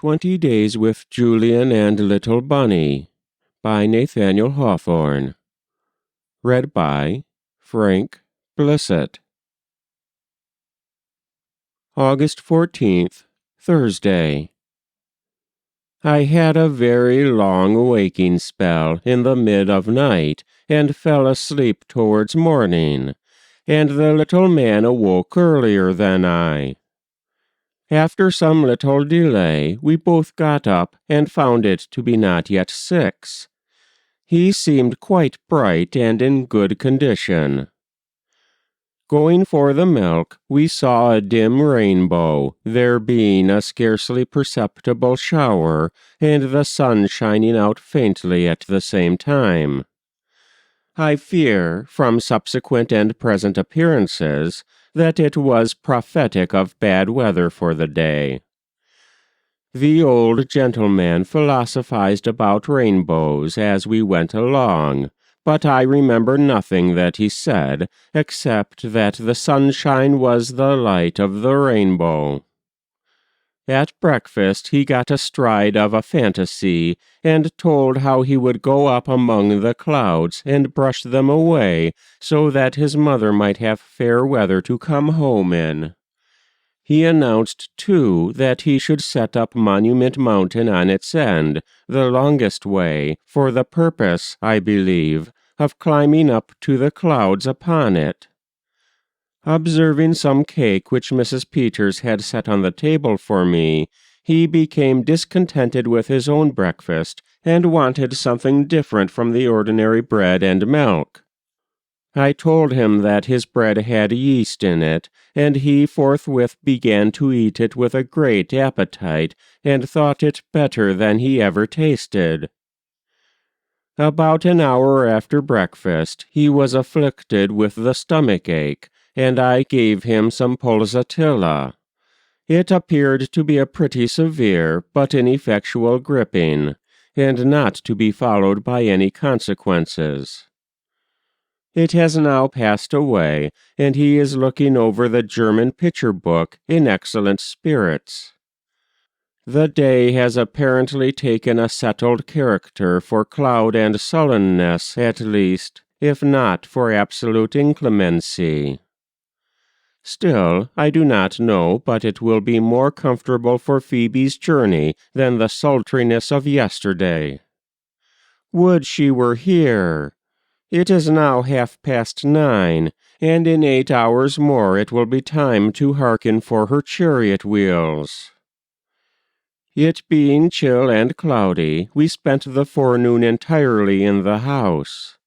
20 Days with Julian and Little Bunny by Nathaniel Hawthorne. Read by Frank Blissett. August 14th, Thursday. I had a very long waking spell in the mid of night, and fell asleep towards morning, and the little man awoke earlier than I. After some little delay, we both got up and found it to be not yet 6. He seemed quite bright and in good condition. Going for the milk, we saw a dim rainbow, there being a scarcely perceptible shower, and the sun shining out faintly at the same time. I fear, from subsequent and present appearances, that it was prophetic of bad weather for the day. The old gentleman philosophized about rainbows as we went along, but I remember nothing that he said, except that the sunshine was the light of the rainbow. At breakfast he got astride of a fantasy, and told how he would go up among the clouds and brush them away, so that his mother might have fair weather to come home in. He announced, too, that he should set up Monument Mountain on its end, the longest way, for the purpose, I believe, of climbing up to the clouds upon it. Observing some cake which Mrs. Peters had set on the table for me, he became discontented with his own breakfast, and wanted something different from the ordinary bread and milk. I told him that his bread had yeast in it, and he forthwith began to eat it with a great appetite, and thought it better than he ever tasted. About an hour after breakfast, he was afflicted with the stomach-ache, and I gave him some pulsatilla. It appeared to be a pretty severe but ineffectual gripping, and not to be followed by any consequences. It has now passed away, and he is looking over the German picture book in excellent spirits. The day has apparently taken a settled character for cloud and sullenness, at least, if not for absolute inclemency. Still, I do not know but it will be more comfortable for Phoebe's journey than the sultriness of yesterday. Would she were here! It is now 9:30, and in 8 hours more it will be time to hearken for her chariot wheels. It being chill and cloudy, we spent the forenoon entirely in the house.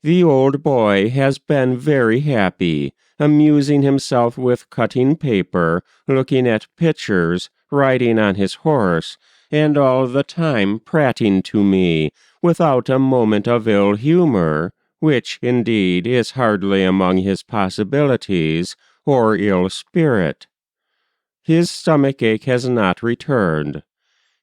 The old boy has been very happy, amusing himself with cutting paper, looking at pictures, riding on his horse, and all the time prating to me, without a moment of ill humor, which, indeed, is hardly among his possibilities, or ill spirit. His stomach-ache has not returned.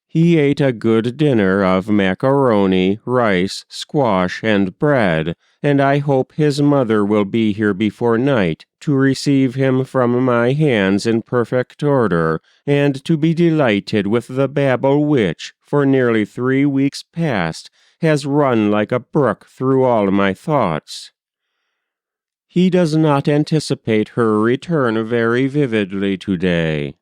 He ate a good dinner of macaroni, rice, squash, and bread, and I hope his mother will be here before night to receive him from my hands in perfect order, and to be delighted with the babble which, for nearly 3 weeks past, has run like a brook through all my thoughts. He does not anticipate her return very vividly today.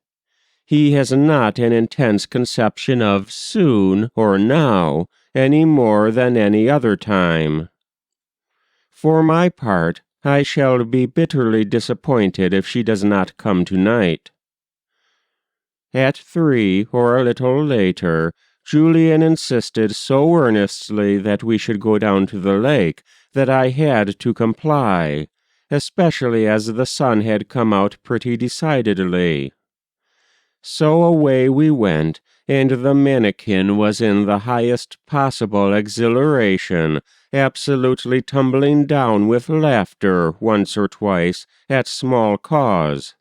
He has not an intense conception of soon or now any more than any other time. For my part, I shall be bitterly disappointed if she does not come tonight. At 3, or a little later, Julian insisted so earnestly that we should go down to the lake that I had to comply, especially as the sun had come out pretty decidedly. So away we went, and the mannikin was in the highest possible exhilaration, absolutely tumbling down with laughter once or twice at small cause.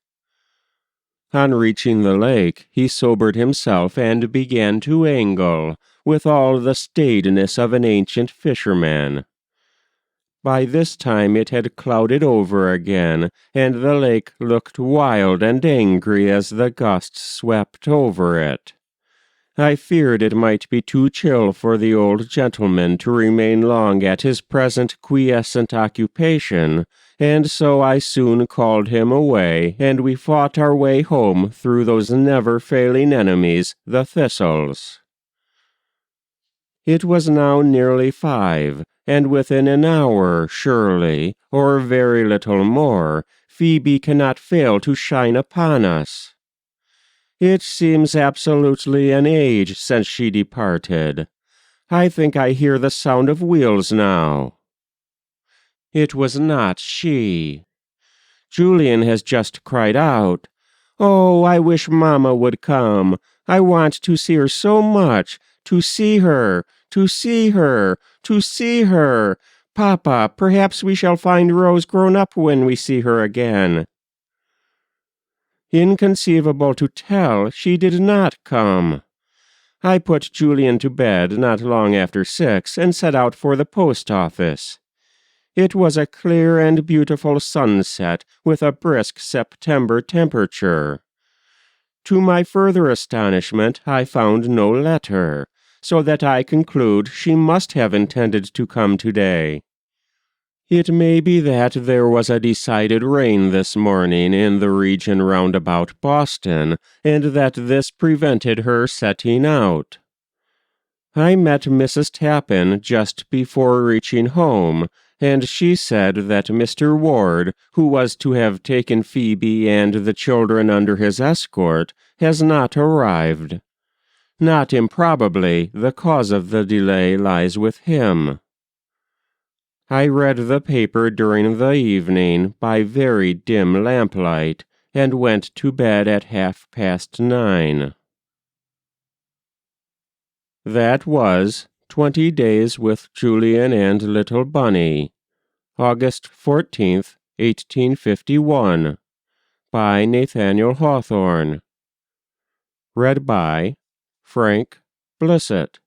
On reaching the lake, he sobered himself and began to angle, with all the staidness of an ancient fisherman. By this time it had clouded over again, and the lake looked wild and angry as the gusts swept over it. I feared it might be too chill for the old gentleman to remain long at his present quiescent occupation, and so I soon called him away, and we fought our way home through those never-failing enemies, the thistles. It was now nearly 5, and within an hour, surely, or very little more, Phoebe cannot fail to shine upon us. It seems absolutely an age since she departed. I think I hear the sound of wheels now. It was not she. Julian has just cried out, "Oh, I wish Mamma would come. I want to see her so much, to see her, to see her, to see her. Papa, perhaps we shall find Rose grown up when we see her again." Inconceivable to tell, she did not come. I put Julian to bed not long after 6 and set out for the post office. It was a clear and beautiful sunset with a brisk September temperature. To my further astonishment, I found no letter, so that I conclude she must have intended to come today. It may be that there was a decided rain this morning in the region round about Boston, and that this prevented her setting out. I met Mrs. Tappan just before reaching home, and she said that Mr. Ward, who was to have taken Phoebe and the children under his escort, has not arrived. Not improbably, the cause of the delay lies with him. I read the paper during the evening by very dim lamplight, and went to bed at 9:30. That was 20 Days with Julian and Little Bunny, August 14th, 1851, by Nathaniel Hawthorne. Read by Frank Blissett.